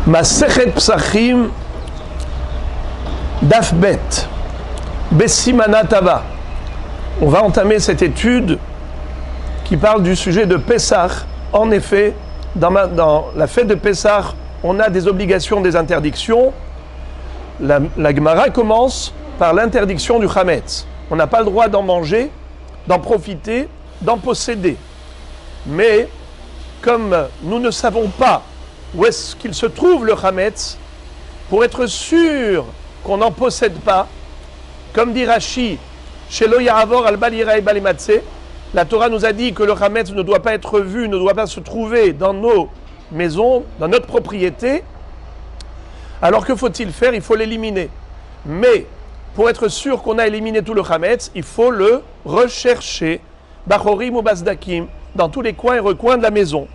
Masechet Psachim Daf Bet Bessimana Tava. On va entamer cette étude qui parle du sujet de Pessah. En effet, dans la fête de Pessah, on a des obligations, des interdictions. La Gemara commence par l'interdiction du Chametz. On n'a pas le droit d'en manger, d'en profiter, d'en posséder. Mais comme nous ne savons pas où est-ce qu'il se trouve le Chametz, pour être sûr qu'on n'en possède pas, comme dit Rashi, chez Lo Yahavor al Balira et Balimatse, la Torah nous a dit que le Chametz ne doit pas être vu, ne doit pas se trouver dans nos maisons, dans notre propriété. Alors que faut-il faire? Il faut l'éliminer. Mais pour être sûr qu'on a éliminé tout le Chametz, il faut le rechercher, Bachorim ou Basdakim, dans tous les coins et recoins de la maison.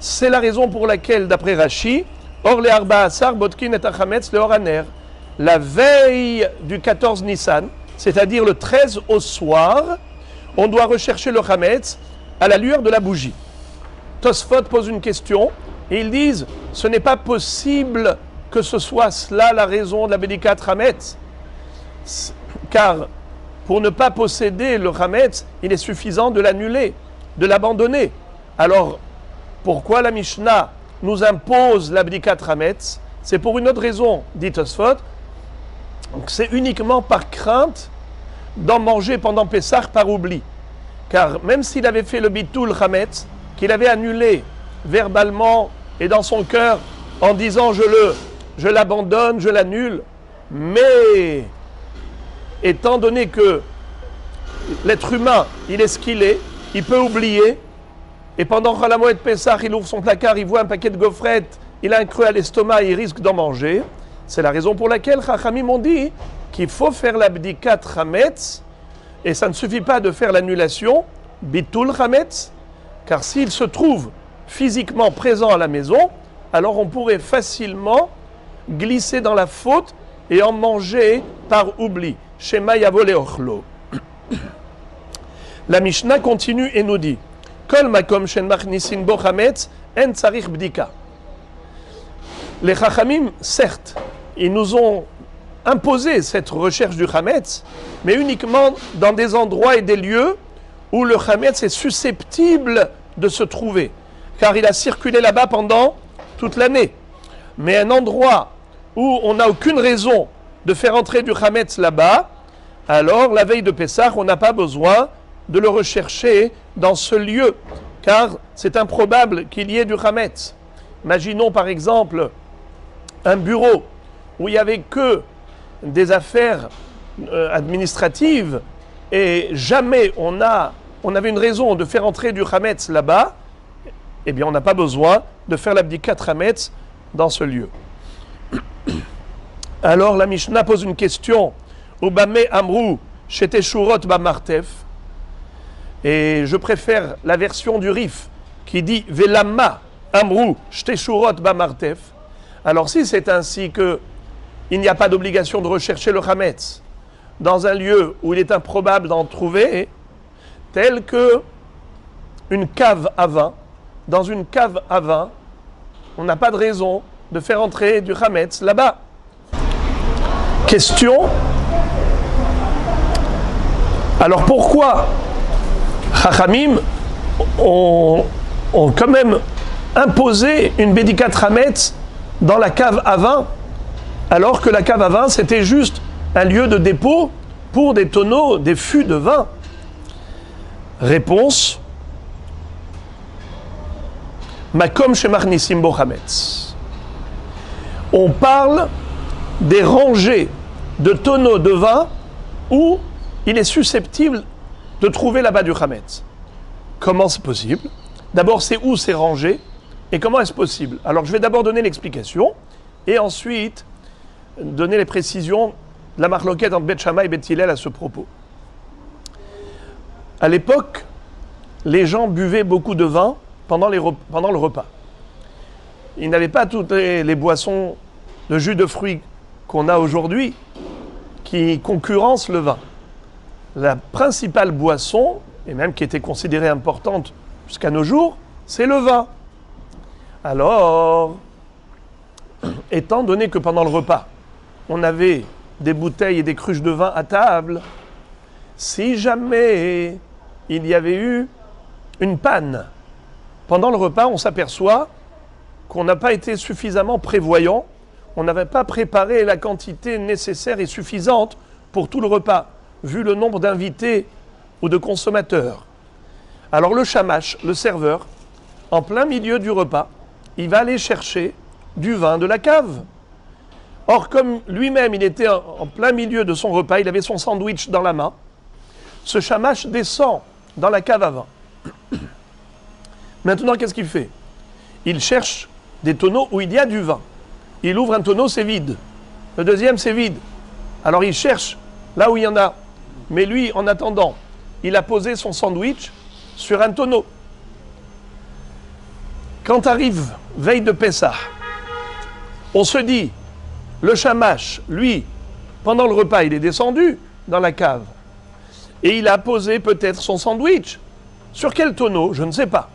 C'est la raison pour laquelle, d'après Rashi, Or le Arba Asar Botkin et Achametz le Oraner, la veille du 14 Nissan, c'est-à-dire le 13 au soir, on doit rechercher le Chametz à la lueur de la bougie. Tosfot pose une question et ils disent ce n'est pas possible que ce soit cela la raison de la Bédikat Chametz, car pour ne pas posséder le Chametz, il est suffisant de l'annuler, de l'abandonner. Alors, pourquoi la Mishnah nous impose l'abdikat Chametz? C'est pour une autre raison, dit Tosfot. C'est uniquement par crainte d'en manger pendant Pessah par oubli. Car même s'il avait fait le bitul Chametz, qu'il avait annulé verbalement et dans son cœur en disant je l'abandonne, je l'annule, mais étant donné que l'être humain, il est ce qu'il est, il peut oublier. Et pendant Chol HaMoed Pessah, il ouvre son placard, il voit un paquet de gaufrettes, il a un creux à l'estomac, il risque d'en manger. C'est la raison pour laquelle Chachamim ont dit qu'il faut faire l'abdikat Chametz, et ça ne suffit pas de faire l'annulation, bitul Chametz, car s'il se trouve physiquement présent à la maison, alors on pourrait facilement glisser dans la faute et en manger par oubli. Shema yavo leochlo. La Mishnah continue et nous dit Kol makom shen machnisin bo chametz en tzarich bdika. Les Chachamim, certes, ils nous ont imposé cette recherche du Chametz, mais uniquement dans des endroits et des lieux où le Chametz est susceptible de se trouver, car il a circulé là-bas pendant toute l'année. Mais un endroit où on n'a aucune raison de faire entrer du Chametz là-bas, alors la veille de Pessah, on n'a pas besoin de le rechercher dans ce lieu, car c'est improbable qu'il y ait du Chametz. Imaginons par exemple un bureau où il n'y avait que des affaires administratives et jamais on avait une raison de faire entrer du Chametz là-bas, eh bien on n'a pas besoin de faire l'abdikat Chametz dans ce lieu. Alors la Mishnah pose une question. Ubame amrou sheteshurot bamartef. Et je préfère la version du Rif qui dit Velama amrou sheteshurot bamartef. Alors si c'est ainsi que il n'y a pas d'obligation de rechercher le Chametz dans un lieu où il est improbable d'en trouver, tel que une cave à vin, dans une cave à vin, on n'a pas de raison de faire entrer du Chametz là-bas. Question. Alors pourquoi Chachamim ont quand même imposé une bédikat Chametz dans la cave à vin, alors que la cave à vin c'était juste un lieu de dépôt pour des tonneaux, des fûts de vin? Réponse. Makom shemachnisim bo chametz. On parle des rangées de tonneaux de vin où il est susceptible de trouver là-bas du chametz. Comment c'est possible? D'abord, c'est où c'est rangé et comment est-ce possible? Alors, je vais d'abord donner l'explication et ensuite donner les précisions de la marloquette entre Beth Shammai et Beth Hillel à ce propos. À l'époque, les gens buvaient beaucoup de vin pendant le repas. Ils n'avaient pas toutes les boissons de jus de fruits qu'on a aujourd'hui qui concurrencent le vin. La principale boisson, et même qui était considérée importante jusqu'à nos jours, c'est le vin. Alors, étant donné que pendant le repas, on avait des bouteilles et des cruches de vin à table, si jamais il y avait eu une panne pendant le repas, on s'aperçoit qu'on n'a pas été suffisamment prévoyant, on n'avait pas préparé la quantité nécessaire et suffisante pour tout le repas, vu le nombre d'invités ou de consommateurs. Alors le shamash, le serveur, en plein milieu du repas, il va aller chercher du vin de la cave. Or, comme lui-même, il était en plein milieu de son repas, il avait son sandwich dans la main, ce shamash descend dans la cave à vin. Maintenant, qu'est-ce qu'il fait? Il cherche des tonneaux où il y a du vin. Il ouvre un tonneau, c'est vide. Le deuxième, c'est vide. Alors il cherche là où il y en a. Mais lui, en attendant, il a posé son sandwich sur un tonneau. Quand arrive veille de Pessah, on se dit, le shamash, lui, pendant le repas, il est descendu dans la cave. Et il a posé peut-être son sandwich. Sur quel tonneau? Je ne sais pas.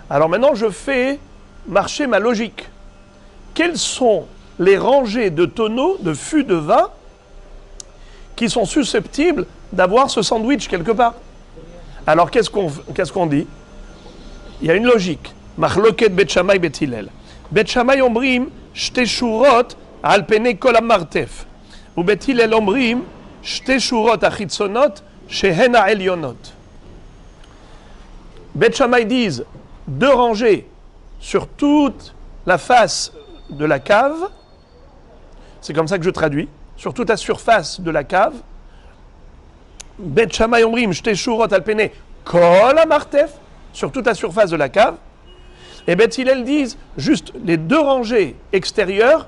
Alors maintenant, je fais marcher ma logique. Quelles sont les rangées de tonneaux, de fûts de vin, qui sont susceptibles d'avoir ce sandwich quelque part? Alors qu'est-ce qu'on dit? Il y a une logique. Machloket Bet Shammai Bet Hillel. Bet Shammai ombrim shte shurot al pene kol hamartef. U Bet Hillel ombrim shte shurot achitzonot shehen ha'elyonot. Bet Shammai disent 2 rangées sur toute la face de la cave, c'est comme ça que je traduis, sur toute la surface de la cave. Bet Shammai omrim shte shurot al pene kol hamartef, sur toute la surface de la cave. Et Bet Hillel disent juste les 2 rangées extérieures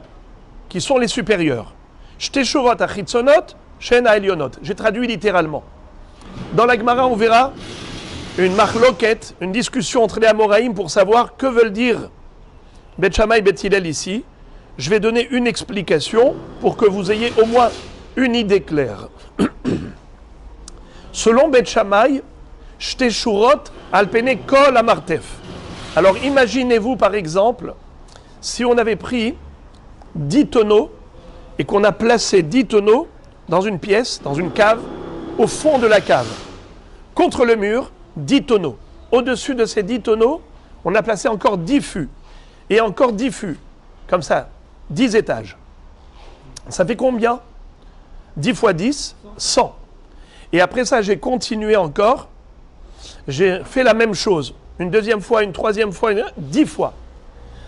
qui sont les supérieures. Shte shurot achitzonot shen ha'elyonot. J'ai traduit littéralement. Dans la Gemara, on verra une marloquette, une discussion entre les Amoraïm pour savoir que veulent dire Bet Shammai et Bet Hillel ici. Je vais donner une explication pour que vous ayez au moins une idée claire. Selon Bet Shammai, shte shurot al pene kol hamartef. Alors imaginez-vous par exemple, si on avait pris 10 tonneaux et qu'on a placé 10 tonneaux dans une pièce, dans une cave, au fond de la cave, contre le mur, 10 tonneaux. Au-dessus de ces 10 tonneaux, on a placé encore 10 fûts. Et encore 10 fûts. Comme ça, 10 étages. Ça fait combien? 10 fois 10, 100. Et après ça, j'ai continué encore. J'ai fait la même chose. Une deuxième fois, une troisième fois, 10 fois.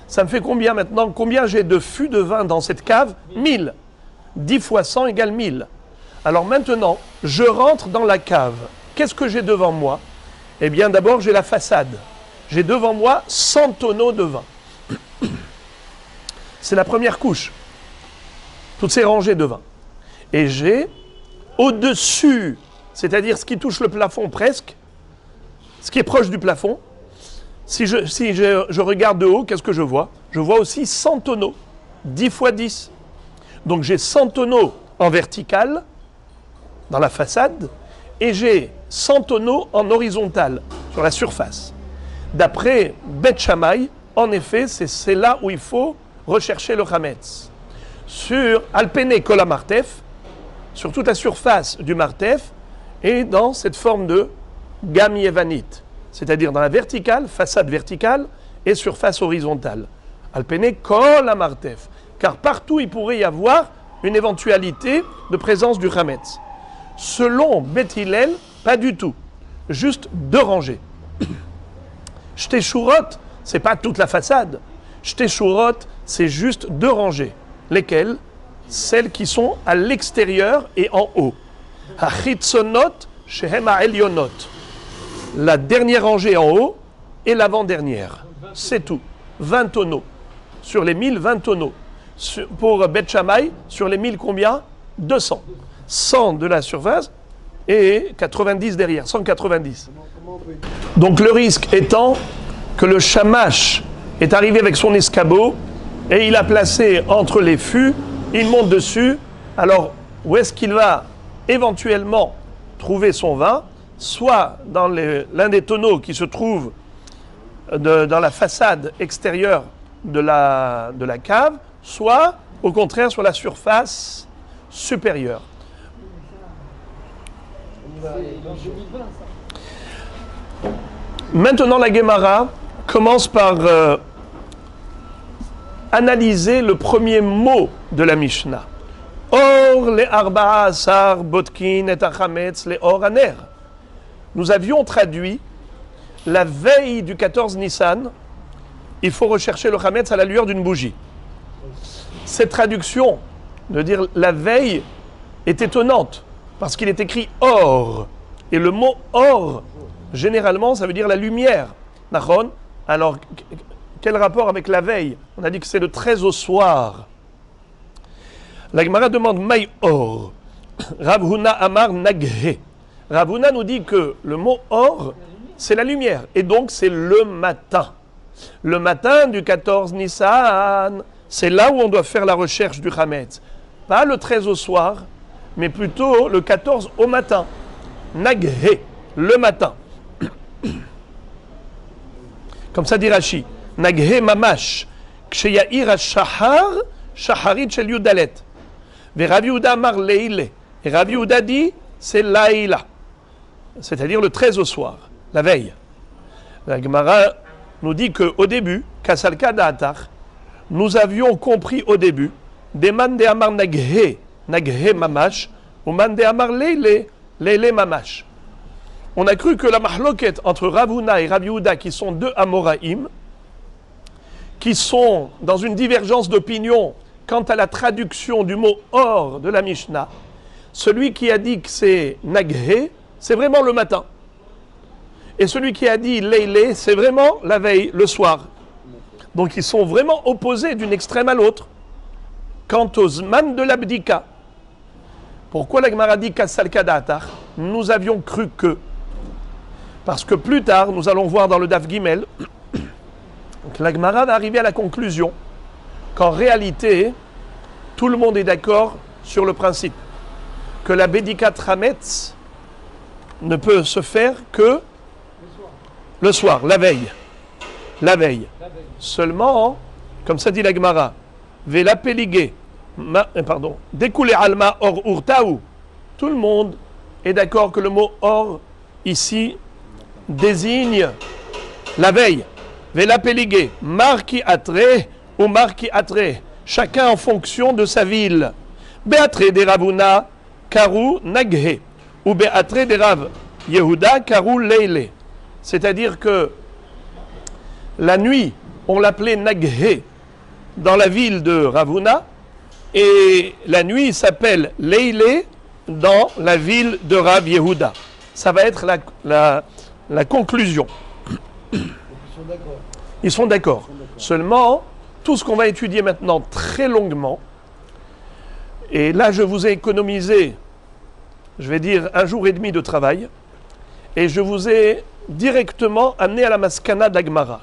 Ça me fait combien maintenant? Combien j'ai de fûts de vin dans cette cave? 1000. 10 fois 100 égale 1000. Alors maintenant, je rentre dans la cave. Qu'est-ce que j'ai devant moi? Eh bien, d'abord, j'ai la façade. J'ai devant moi 100 tonneaux de vin. C'est la première couche. Toutes ces rangées de vin. Et j'ai au-dessus, c'est-à-dire ce qui touche le plafond presque, ce qui est proche du plafond, si je regarde de haut, qu'est-ce que je vois? Je vois aussi 100 tonneaux, 10 fois 10. Donc j'ai 100 tonneaux en vertical, dans la façade, et j'ai 100 tonneaux en horizontal, sur la surface. D'après Bet Shammai, en effet, c'est là où il faut rechercher le chametz. Sur Alpene Kol HaMartef, sur toute la surface du martef, et dans cette forme de gamme yevanite, c'est-à-dire dans la verticale, façade verticale, et surface horizontale. Alpene Kol HaMartef. Car partout, il pourrait y avoir une éventualité de présence du chametz. Selon Bet Hillel, pas du tout. Juste 2 rangées. Shte shurot, c'est pas toute la façade. Shte shurot, c'est juste 2 rangées. Lesquelles? Celles qui sont à l'extérieur et en haut. Hachitzonot shehem ha'elyonot. La dernière rangée en haut et l'avant-dernière. C'est tout. 20 tonneaux. Sur les 1000, 20 tonneaux. Pour Bet Shammai, sur les 1000 combien? 200. 100 de la surface et 90 derrière, 190. Donc le risque étant que le shamash est arrivé avec son escabeau et il a placé entre les fûts, il monte dessus. Alors où est-ce qu'il va éventuellement trouver son vin? Soit dans l'un des tonneaux qui se trouve dans la façade extérieure de la cave, soit au contraire sur la surface supérieure. Maintenant, la Gemara commence par analyser le premier mot de la Mishnah. Or le arba'a asar botkin et achametz le or aner. Nous avions traduit la veille du 14 Nissan, il faut rechercher le chametz à la lueur d'une bougie. Cette traduction de dire la veille est étonnante parce qu'il est écrit or. Et le mot or, généralement, ça veut dire la lumière. Nachon. Alors, quel rapport avec la veille? On a dit que c'est le 13 au soir. La Gemara demande Maï or. Rav Huna Amar Naghe. Rav Huna nous dit que le mot or, c'est la lumière. Et donc, c'est le matin. Le matin du 14 Nissan, c'est là où on doit faire la recherche du Chametz. Pas le 13 au soir, mais plutôt le 14 au matin. Naghe, le matin. Comme ça dit Rashi. Naghe mamash. Ksheyair ha-shahar, shaharit shel yudalet. Ve Rav Yehuda amar leile. Et Rav Yehuda dit, c'est laïla. C'est-à-dire le 13 au soir, la veille. La Gemara nous dit qu'au début, Kasalka da'atar, nous avions compris au début, des man de amar naghe, naghe mamash, ou man de amar leile, leile mamash. On a cru que la mahloket entre Rav Huna et Rav Yehuda, qui sont deux Amoraïm, qui sont dans une divergence d'opinion quant à la traduction du mot or de la Mishnah, celui qui a dit que c'est naghe, c'est vraiment le matin. Et celui qui a dit leile, c'est vraiment la veille, le soir. Donc ils sont vraiment opposés d'une extrême à l'autre. Quant aux zman de l'abdika, pourquoi la Gemara dit kassal kadatar? Nous avions cru que. Parce que plus tard, nous allons voir dans le Daf Gimel, que la Gemara va arriver à la conclusion qu'en réalité, tout le monde est d'accord sur le principe que la Bédikat Chametz ne peut se faire que le soir, la veille. La veille. Seulement, comme ça dit la Gemara, Vela Peligé, découlé Alma or Urtaou. Tout le monde est d'accord que le mot or, ici, désigne la veille. Vela Peligé, marki atre ou marki atre. Chacun en fonction de sa ville. Beatre de Ravuna, karu naghe. Ou beatre de Rav Yehuda, karu leile. C'est-à-dire que la nuit, on l'appelait naghe dans la ville de Ravuna, et la nuit s'appelle leile dans la ville de Rav Yehuda. Ça va être la conclusion. Ils sont d'accord. Seulement, tout ce qu'on va étudier maintenant très longuement, et là je vous ai économisé, je vais dire, 1 jour et demi de travail, et je vous ai directement amené à la maskana d'Agmara.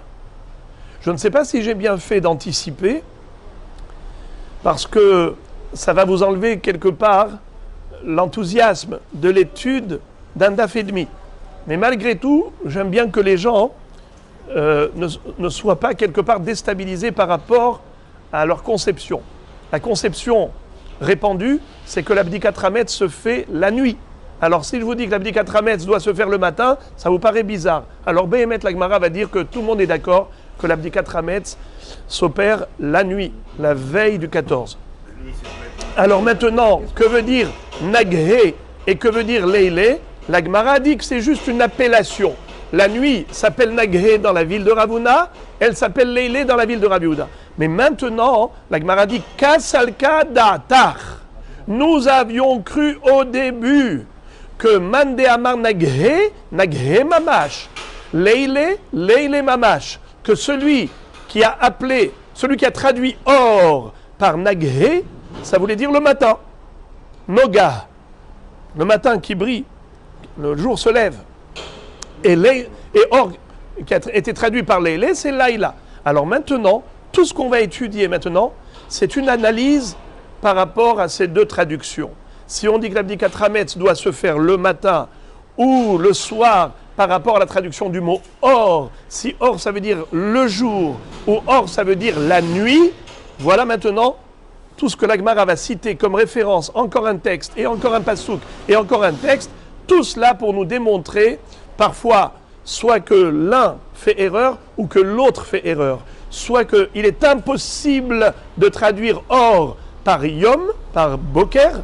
Je ne sais pas si j'ai bien fait d'anticiper, parce que ça va vous enlever quelque part l'enthousiasme de l'étude d'un daf et demi. Mais malgré tout, j'aime bien que les gens ne soient pas quelque part déstabilisés par rapport à leur conception. La conception répandue, c'est que l'abdikat Hametz se fait la nuit. Alors si je vous dis que l'abdikat Hametz doit se faire le matin, ça vous paraît bizarre. Alors Behemet la Gemara va dire que tout le monde est d'accord que l'abdikat Hametz s'opère la nuit, la veille du 14. Alors maintenant, que veut dire naghe et que veut dire leile? La Gemara dit que c'est juste une appellation. La nuit s'appelle naghe dans la ville de Ravuna, elle s'appelle leile dans la ville de Rav Yehuda. Mais maintenant, la Gemara dit kasalka da'atar. Nous avions cru au début que mande amar naghe, naghe mamash, leile, leile mamash, que celui qui a appelé, celui qui a traduit or par naghe, ça voulait dire le matin. Noga, le matin qui brille, le jour se lève. Et or, qui a été traduit par leile, c'est laïla. Alors maintenant, tout ce qu'on va étudier maintenant, c'est une analyse par rapport à ces deux traductions. Si on dit que l'abdikat Hametz doit se faire le matin ou le soir par rapport à la traduction du mot or. Si or ça veut dire le jour ou or ça veut dire la nuit, voilà maintenant tout ce que la Gemara va citer comme référence, encore un texte et encore un pasouk et encore un texte, tout cela pour nous démontrer parfois soit que l'un fait erreur ou que l'autre fait erreur, soit qu'il est impossible de traduire or par yom, par boker,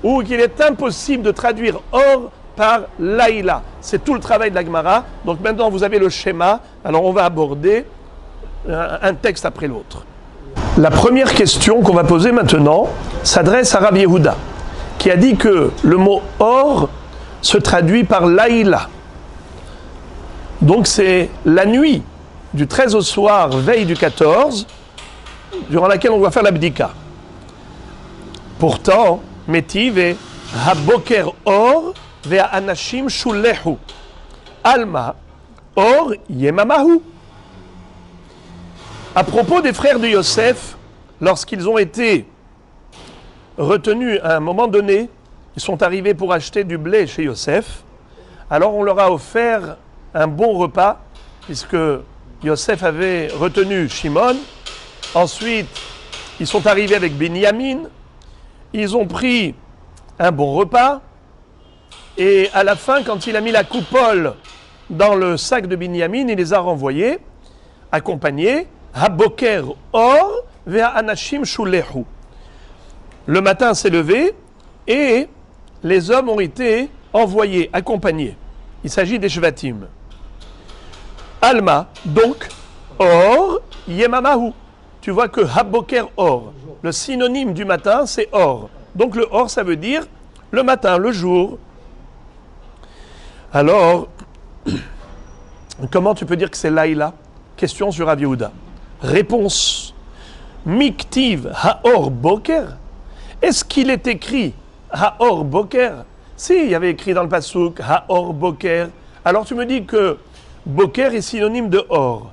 ou qu'il est impossible de traduire or par laïla. C'est tout le travail de la Gemara. Donc maintenant vous avez le schéma, alors on va aborder un texte après l'autre. La première question qu'on va poser maintenant s'adresse à Rav Yehuda, qui a dit que le mot or se traduit par laïla. Donc c'est la nuit du 13 au soir, veille du 14, durant laquelle on doit faire l'abdika. Pourtant, Metiv haboker or vea anashim shulehu alma or yemamahu. À propos des frères de Yosef, lorsqu'ils ont été retenus à un moment donné, ils sont arrivés pour acheter du blé chez Yosef, alors on leur a offert un bon repas, puisque Yosef avait retenu Shimon. Ensuite, ils sont arrivés avec Binyamin, ils ont pris un bon repas, et à la fin, quand il a mis la coupole dans le sac de Binyamin, il les a renvoyés, accompagnés, Haboker or vea anashim shulehu. Le matin s'est levé, et les hommes ont été envoyés, accompagnés. Il s'agit des Shvatim. Alma, donc, or, yemamahu. Tu vois que haboker or, le synonyme du matin, c'est or. Donc le or, ça veut dire le matin, le jour. Alors, comment tu peux dire que c'est laïla? Question sur Rav Yehuda. Réponse. Miktiv haor boker. Est-ce qu'il est écrit haor boker? Si, il y avait écrit dans le pasouk haor boker. Alors tu me dis que boker est synonyme de or.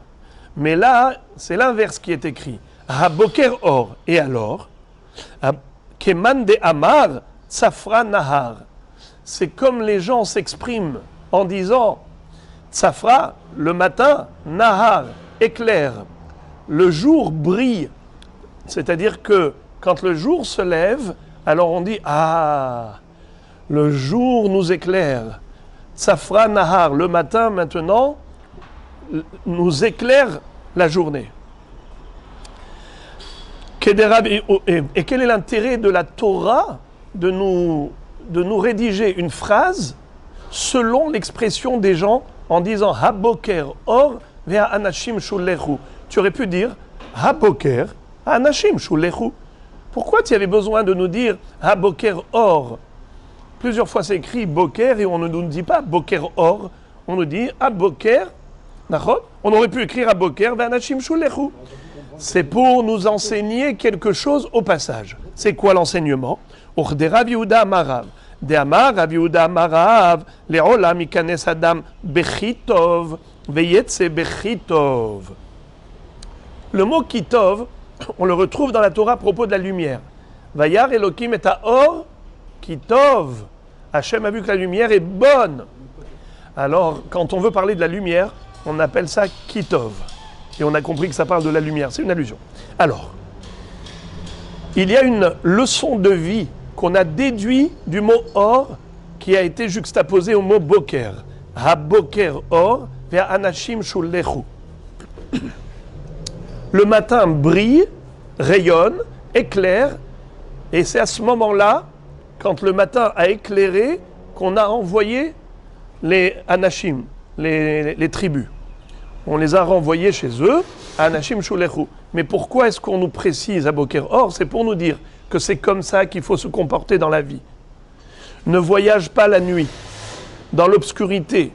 Mais là, c'est l'inverse qui est écrit. Ha boker or. Et alors, keman de amar tsafra nahar. C'est comme les gens s'expriment en disant tsafra, le matin, nahar, éclair. Le jour brille. C'est-à-dire que quand le jour se lève, alors on dit ah, le jour nous éclaire. Tsafra nahar, le matin maintenant, nous éclaire la journée. Et quel est l'intérêt de la Torah de nous rédiger une phrase selon l'expression des gens en disant Haboker or vea anashim shulechu? Tu aurais pu dire Haboker anashim shulechu. Pourquoi tu avais besoin de nous dire Haboker or? Plusieurs fois c'est écrit Boker et on ne nous dit pas Boker or, on nous dit Haboker. On aurait pu écrire Haboker vea anashim shulechu. C'est pour nous enseigner quelque chose au passage. C'est quoi l'enseignement? Or de Rav Yehuda Marav. De Amar Rav Yehuda Marav. Le'olam ikanes adam bechitov veyetse bechitov. Le mot kitov, on le retrouve dans la Torah à propos de la lumière. Vayar Elokim et or kitov. Hachem a vu que la lumière est bonne. Alors, quand on veut parler de la lumière, on appelle ça kitov. Et on a compris que ça parle de la lumière, c'est une allusion. Alors, il y a une leçon de vie qu'on a déduit du mot or qui a été juxtaposé au mot boker. Ha boker or, vea anashim shulechu. Le matin brille, rayonne, éclaire, et c'est à ce moment-là, quand le matin a éclairé, qu'on a envoyé les anashim, les tribus. On les a renvoyés chez eux, à Anashim Shulechu. Mais pourquoi est-ce qu'on nous précise à Boker Or? C'est pour nous dire que c'est comme ça qu'il faut se comporter dans la vie. Ne voyage pas la nuit, dans l'obscurité,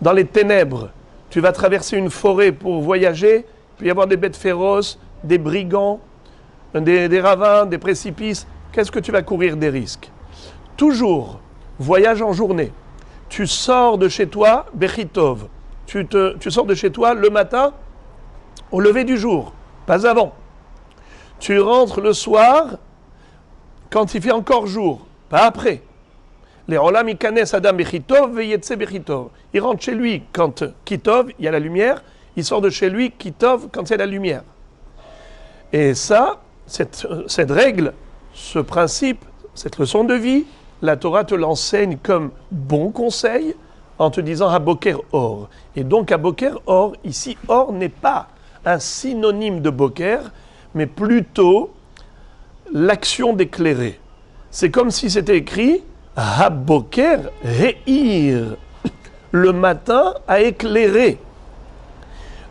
dans les ténèbres. Tu vas traverser une forêt pour voyager, il peut y avoir des bêtes féroces, des brigands, des ravins, des précipices. Qu'est-ce que tu vas courir des risques? Toujours, voyage en journée. Tu sors de chez toi, Bechitov. Tu sors de chez toi le matin au lever du jour, pas avant. Tu rentres le soir quand il fait encore jour, pas après. Les olam ikanes adam bechitov veyetse bechitov. Il rentre chez lui quand kitov, il y a la lumière. Il sort de chez lui kitov quand il y a la lumière. Et ça, cette règle, ce principe, cette leçon de vie, la Torah te l'enseigne comme bon conseil en te disant Haboker Or. Et donc Haboker Or, ici, Or n'est pas un synonyme de Boker, mais plutôt l'action d'éclairer. C'est comme si c'était écrit Haboker Re'ir. Le matin a éclairé.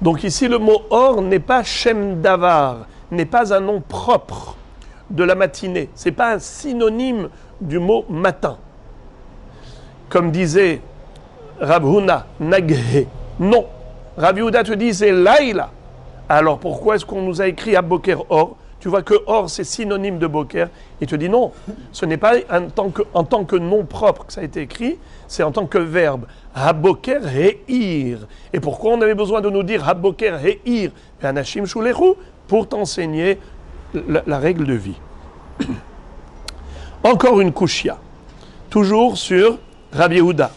Donc ici, le mot Or n'est pas Shem Davar, n'est pas un nom propre de la matinée. Ce n'est pas un synonyme du mot matin. Comme disait Rav Huna, Naghe. Non. Rav Yehuda te dit c'est Laïla. Alors pourquoi est-ce qu'on nous a écrit à Boker Or? Tu vois que Or c'est synonyme de Boker. Il te dit non. Ce n'est pas en tant que nom propre que ça a été écrit, c'est en tant que verbe. Haboker He'ir. Et pourquoi on avait besoin de nous dire Haboker He'ir? Anashim Shulechu, pour t'enseigner la règle de vie. Encore une kushia, toujours sur Rabbi Yehuda.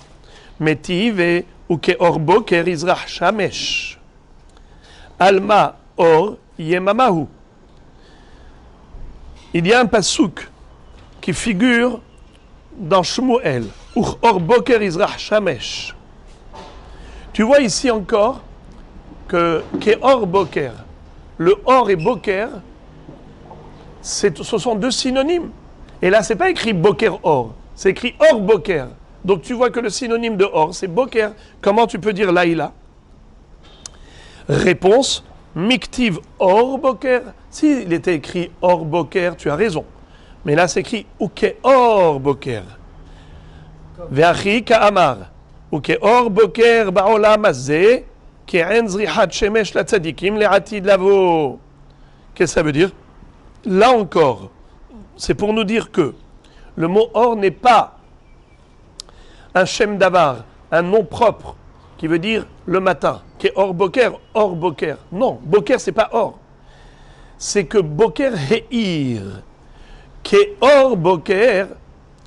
Metiv et uke or boker izrach shamesh. Alma or yemamahu. Il y a un passouk qui figure dans Shmuel. Or boker izrach shamesh. Tu vois ici encore que or boker, le or et boker, ce sont deux synonymes. Et là, ce n'est pas écrit boker or, c'est écrit or boker. Donc tu vois que le synonyme de or, c'est boker. Comment tu peux dire laïla? Réponse, miktiv or boker. S'il était écrit or boker, tu as raison. Mais là, c'est écrit uke or boker. Ve'achi ka'amar. Uke or boker ba'olam hazeh, ke'en zrichat shemesh la tzadikim le'atid lavo. Qu'est-ce que ça veut dire? Là encore, c'est pour nous dire que le mot or n'est pas un shem davar, un nom propre qui veut dire le matin, qui est or boker. Non, boker c'est pas or. C'est que boker he'ir, qui est or boker,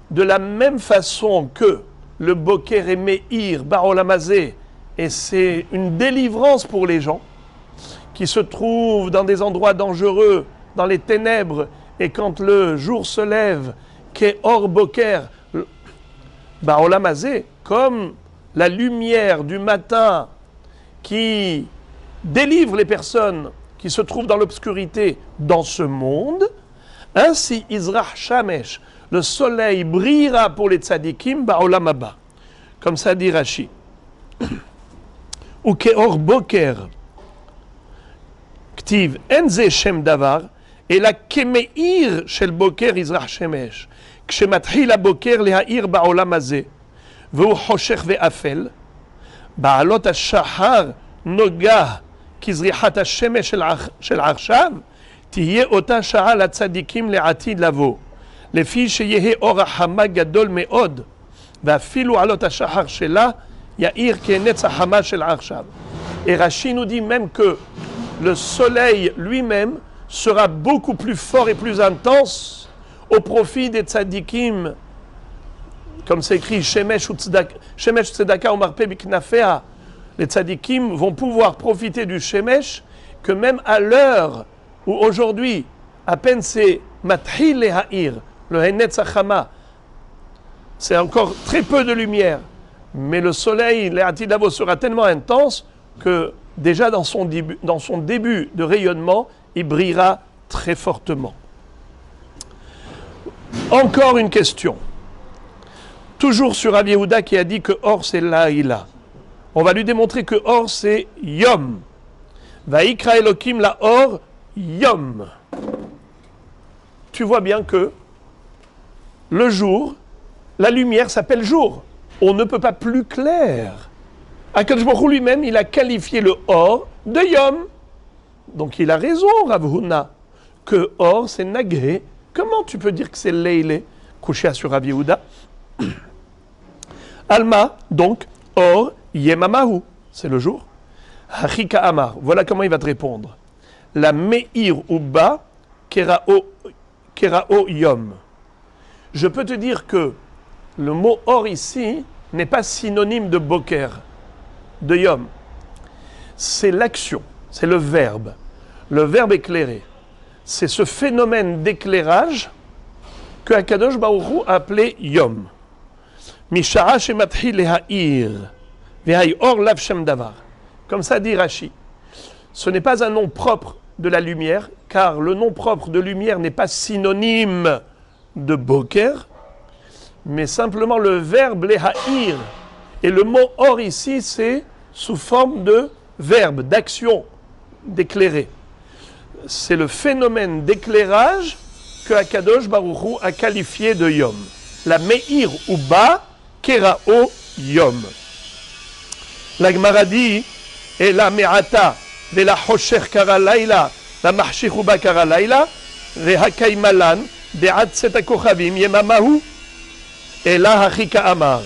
de la même façon que le boker est me'ir, barolamazé, et c'est une délivrance pour les gens qui se trouvent dans des endroits dangereux, dans les ténèbres, et quand le jour se lève, qu'est or boker, baolamazé, comme la lumière du matin qui délivre les personnes qui se trouvent dans l'obscurité dans ce monde, ainsi Izrach Shamesh, le soleil brillera pour les tzadikim baolam haba. Comme ça dit Rashi. Ou keor boker, ktiv enze shem davar, et la kemeir shel boker Izrach shemesh. כשמתחיל הבוקר להאיר בעולם הזה, והוא חושך ואפל, בעלות השחר נוגה כזריחת השמש של עכשיו, תהיה אותה שעה לצדיקים לעתיד לבוא, לפי שיהיה אור החמה גדול מאוד, ואפילו עלות השחר שלה יאיר כנץ החמה של עכשיו. Et Rashi nous dit même que le soleil lui-même sera beaucoup plus fort et plus intense au profit des tzadikim, comme c'est écrit Shemesh Tzedaka Umarpe Biknafea. Les tzadikim vont pouvoir profiter du Shemesh que même à l'heure où aujourd'hui, à peine c'est Mathil le Ha'ir, le Henetz Achama, c'est encore très peu de lumière, mais le soleil, le Hatidavo, sera tellement intense que déjà dans son début de rayonnement, il brillera très fortement. Encore une question. Toujours sur Rabbi Yehuda qui a dit que Or c'est Laïla. On va lui démontrer que Or c'est Yom. Vaikra Elokim la Or Yom. Tu vois bien que le jour, la lumière s'appelle jour. On ne peut pas plus clair. Akadosh Baruch Hu lui-même, il a qualifié le Or de Yom. Donc il a raison, Rav Huna, que Or c'est Nagré. Comment tu peux dire que c'est Leile, couché sur Rabbi Yehuda? Alma, donc, Or, Yemamahu, c'est le jour. Hachika Amar, voilà comment il va te répondre. La Meir Uba, Kerao Yom. Je peux te dire que le mot or ici n'est pas synonyme de boker, de yom. C'est l'action, c'est le verbe éclairé. C'est ce phénomène d'éclairage que Akadosh Baruch Hu a appelé yom. Misha'a shematchil leha'ir, ve'hay or lav shem davar. Comme ça dit Rashi. Ce n'est pas un nom propre de la lumière, car le nom propre de lumière n'est pas synonyme de boker, mais simplement le verbe leha'ir. Et le mot or ici, c'est sous forme de verbe, d'action, d'éclairer. C'est le phénomène d'éclairage que Akadosh Baruch Hu a qualifié de yom. La meir ou ba kerao yom. La Gemara dit et la me'ata ve la hosher kara laila la mahshich uba kara laila ve hakay malan be'ad set kochavim yemamahu et la hachika amar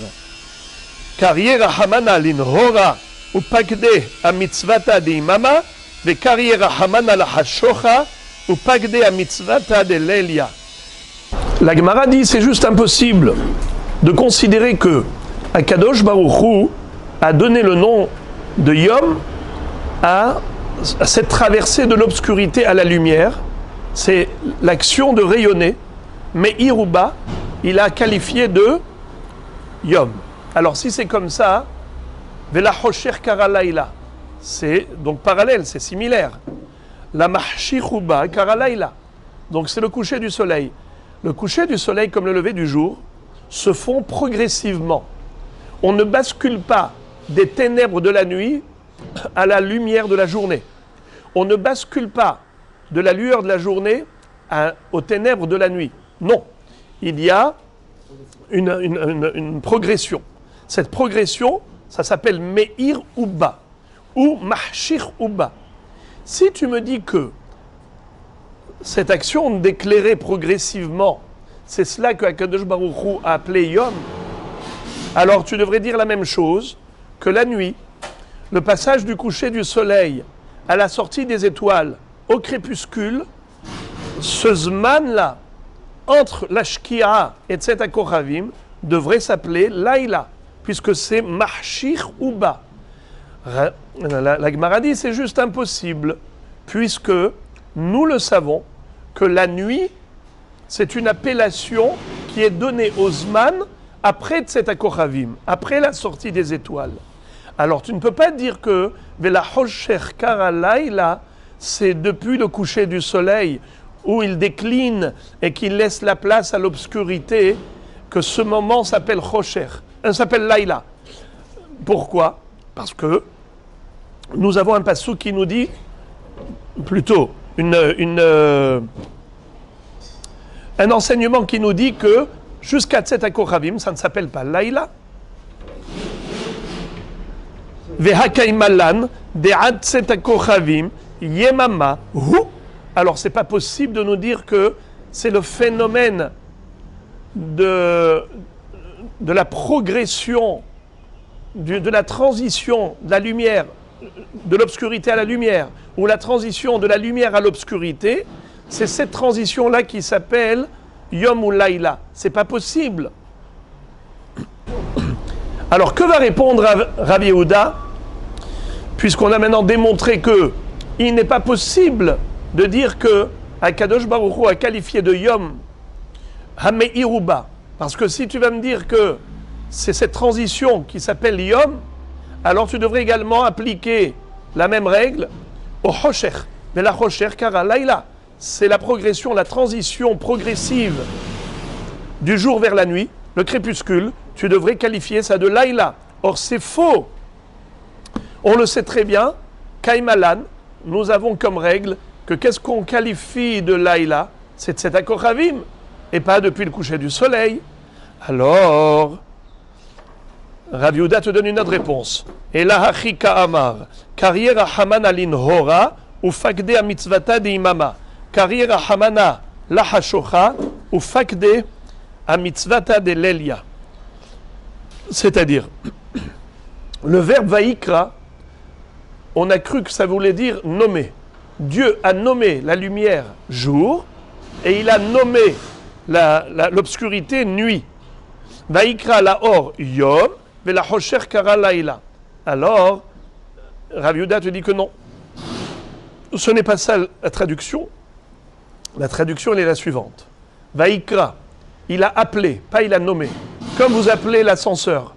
karriera hamana linhora upakde a mitzvata de imama ve karriera hamana la hashocha upakde a mitzvata de lelia. La Gemara dit c'est juste impossible de considérer que Akadosh Baruch Hu a donné le nom de Yom à cette traversée de l'obscurité à la lumière. C'est l'action de rayonner, mais Iruba, il a qualifié de Yom. Alors si c'est comme ça, Vela Hosher Karalaila, c'est donc parallèle, c'est similaire. La Mahshichuba Karalaila, donc c'est le coucher du soleil. Le coucher du soleil comme le lever du jour se font progressivement. On ne bascule pas des ténèbres de la nuit à la lumière de la journée. On ne bascule pas de la lueur de la journée aux ténèbres de la nuit. Non, il y a une progression. Cette progression, ça s'appelle Meir Uba ou Mahshir Uba. Si tu me dis que cette action d'éclairer progressivement, c'est cela que Akadosh Baruch Hu a appelé Yom, alors tu devrais dire la même chose que la nuit, le passage du coucher du soleil à la sortie des étoiles au crépuscule, ce zman-là, entre la Shkia et Tzeta Kochavim, devrait s'appeler Laïla, puisque c'est Mahshir Uba. La Gemara dit c'est juste impossible, puisque nous le savons que la nuit, c'est une appellation qui est donnée au Zman après Tzeta Kochavim, après la sortie des étoiles. Alors tu ne peux pas dire que Vela Hosher Kara Laila, c'est depuis le coucher du soleil où il décline et qu'il laisse la place à l'obscurité que ce moment s'appelle Hosher, s'appelle Laila. Pourquoi? Parce que nous avons un passou qui nous dit plutôt un enseignement qui nous dit que jusqu'à Tzeta Kochavim, ça ne s'appelle pas Laïla. Vehakay malan de'ad Tzeta Kochavim yemama hu. Alors c'est pas possible de nous dire que c'est le phénomène de la progression, de la transition de la lumière, de l'obscurité à la lumière, ou la transition de la lumière à l'obscurité. C'est cette transition-là qui s'appelle Yom ou Laïla. C'est pas possible. Alors que va répondre Rabbi Yehuda, puisqu'on a maintenant démontré que il n'est pas possible de dire que Akadosh Baruch Hu a qualifié de Yom Hameiruba, parce que si tu vas me dire que c'est cette transition qui s'appelle Yom, alors tu devrais également appliquer la même règle au Hosher, mais la Hosher Kara Laïla. C'est la progression, la transition progressive du jour vers la nuit, le crépuscule, tu devrais qualifier ça de Laïla. Or c'est faux. On le sait très bien, Kaimalan, nous avons comme règle que qu'est-ce qu'on qualifie de Laïla? C'est Tzeta Kochavim, et pas depuis le coucher du soleil. Alors, Rav Yehuda te donne une autre réponse. Et la hachika amar, karriera hamana linhora, ou fakde a mitzvata de imama. Karriera hamana la hashocha, ou fakde a mitzvata de lelia. C'est-à-dire, le verbe vaikra, on a cru que ça voulait dire nommer. Dieu a nommé la lumière jour, et il a nommé l'obscurité nuit. Vaikra la or yom, ve la hosher kara laila. Alors, Rav Yehuda te dit que non. Ce n'est pas ça la traduction. La traduction, elle est la suivante. Vaikra, il a appelé, pas il a nommé. Comme vous appelez l'ascenseur,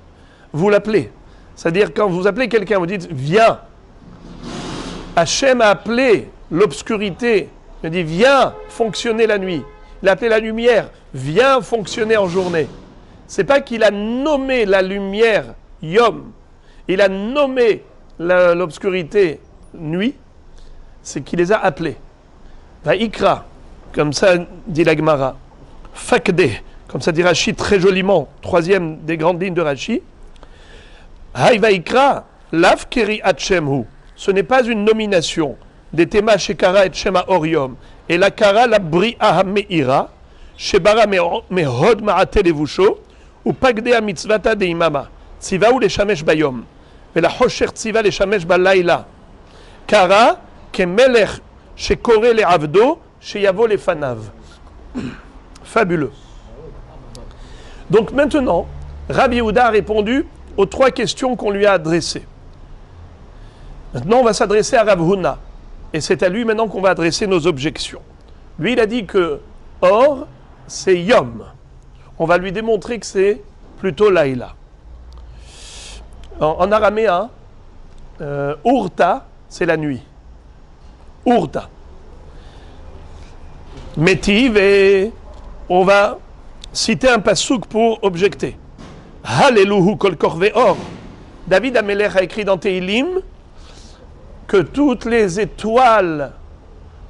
vous l'appelez. C'est-à-dire quand vous appelez quelqu'un, vous dites viens. Hachem a appelé l'obscurité. Il dit viens fonctionner la nuit. Il a appelé la lumière, viens fonctionner en journée. C'est pas qu'il a nommé la lumière Yom. Il a nommé l'obscurité nuit. C'est qu'il les a appelés. Vaikra, comme ça dit la Gemara. Fakde, comme ça dit Rashi très joliment, troisième des grandes lignes de Rashi. Hay Vaikra, Lav Keri Hachem. Ce n'est pas une nomination des Tema Shekara et Shema Oriom. Et la Kara la Bri Ahameira, Shebara Mehod Maate Levusho, ou Pagdea Mitzvata de Imama, Tziva ou les Shamesh Bayom, et la Hosher Tziva les Shamesh Balayla. Kara, Kemelech, Shekore le Avdo, Sheyavo le Fanav. Fabuleux. Donc maintenant, Rabbi Yehuda a répondu aux trois questions qu'on lui a adressées. Maintenant, on va s'adresser à Rav Huna. Et c'est à lui maintenant qu'on va adresser nos objections. Lui, il a dit que Or, c'est Yom. On va lui démontrer que c'est plutôt Laïla. En araméen, Urta, c'est la nuit. Urta. Métiv, et on va citer un pasouk pour objecter. Hallelu kol korve or. David Amelech a écrit dans Teilim que toutes les étoiles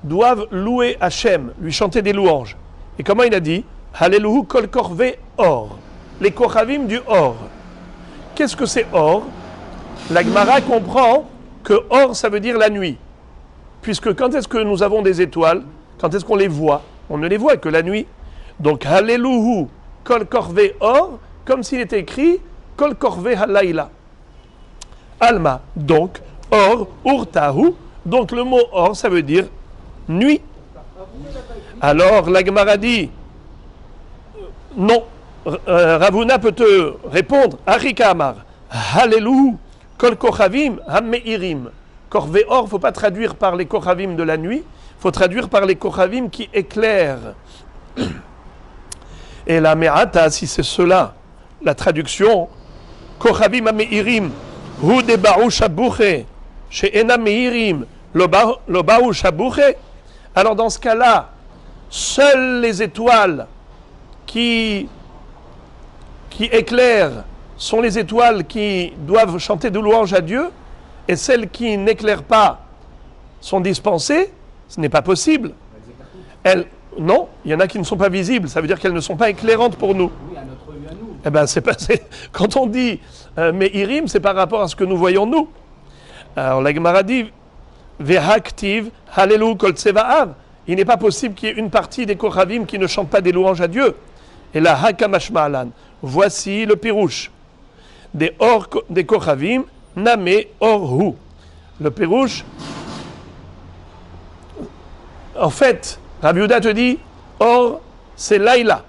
doivent louer Hachem, lui chanter des louanges. Et comment il a dit? Hallelu kol korve or. Les kochavim du or. Qu'est-ce que c'est or? La Gemara comprend que or, ça veut dire la nuit. Puisque quand est-ce que nous avons des étoiles? Quand est-ce qu'on les voit? On ne les voit que la nuit. Donc, Hallelu kol korve or, comme s'il était écrit kol korve halayla. Alma, donc, or, urtahu, donc le mot or, ça veut dire nuit. Alors, la Gemara dit, non, Rav Huna peut te répondre, Arika Amar, Hallelu kol kochavim hammeirim. Korve or, il ne faut pas traduire par les kochavim de la nuit, il faut traduire par les kochavim qui éclairent. Et la me'ata, si c'est cela, la traduction, kochavim hammeirim, hu de ba'u shabuche, she'ena meirim, lo ba'u shabuche. Alors dans ce cas-là, seules les étoiles qui éclairent sont les étoiles qui doivent chanter de louanges à Dieu, et celles qui n'éclairent pas sont dispensées. Ce n'est pas possible. Non, il y en a qui ne sont pas visibles, ça veut dire qu'elles ne sont pas éclairantes pour nous. Oui, à notre vue à nous. Eh ben, quand on dit Meirim, c'est par rapport à ce que nous voyons nous. Alors la Gemara dit Vehaktiv Hallelu kol tseva'av. Il n'est pas possible qu'il y ait une partie des Kochavim qui ne chantent pas des louanges à Dieu. Et la Hakamash Ma'alan. Voici le Pirouche. Des Kochavim, Name Orhu. Le Pirouche. En fait, Rabbi Yehuda te dit, Or, c'est Laïla.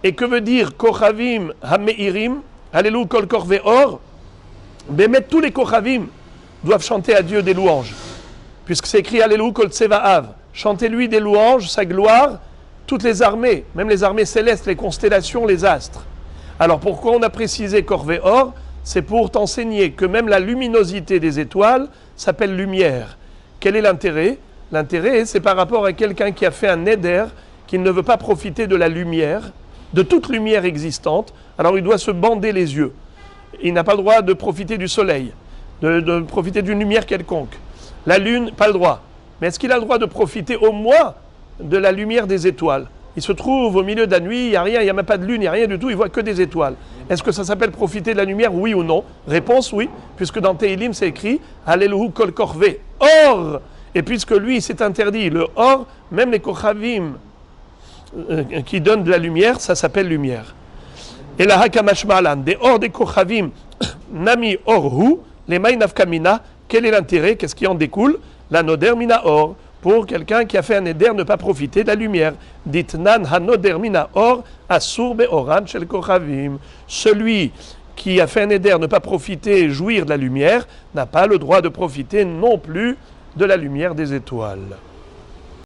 Et que veut dire Kochavim Hameirim, Hallelu kol korve or? Bémet, tous les Kochavim doivent chanter à Dieu des louanges. Puisque c'est écrit Hallelu kol tseva'av. Chantez-lui des louanges, sa gloire, toutes les armées, même les armées célestes, les constellations, les astres. Alors pourquoi on a précisé Korvé Or? C'est pour t'enseigner que même la luminosité des étoiles s'appelle lumière. Quel est l'intérêt? L'intérêt, c'est par rapport à quelqu'un qui a fait un éder, qui ne veut pas profiter de la lumière, de toute lumière existante, alors il doit se bander les yeux. Il n'a pas le droit de profiter du soleil, de profiter d'une lumière quelconque. La lune, pas le droit. Mais est-ce qu'il a le droit de profiter au moins de la lumière des étoiles? Il se trouve au milieu de la nuit, il n'y a rien, il n'y a même pas de lune, il n'y a rien du tout, il voit que des étoiles. Est-ce que ça s'appelle profiter de la lumière, oui ou non? Réponse oui, puisque dans Teilim c'est écrit Hallelu kol korve or. Et puisque lui s'est interdit le or, même les kochavim qui donnent de la lumière, ça s'appelle lumière. Et la hakamash ma'alan, des or des kochavim, nami orhu, les maï nafkamina, quel est l'intérêt? Qu'est-ce qui en découle? La noder mina or, pour quelqu'un qui a fait un éder ne pas profiter de la lumière. Ditnan hanoder mina or asur beoran shel kochavim. Celui qui a fait un éder ne pas profiter et jouir de la lumière n'a pas le droit de profiter non plus de la lumière des étoiles.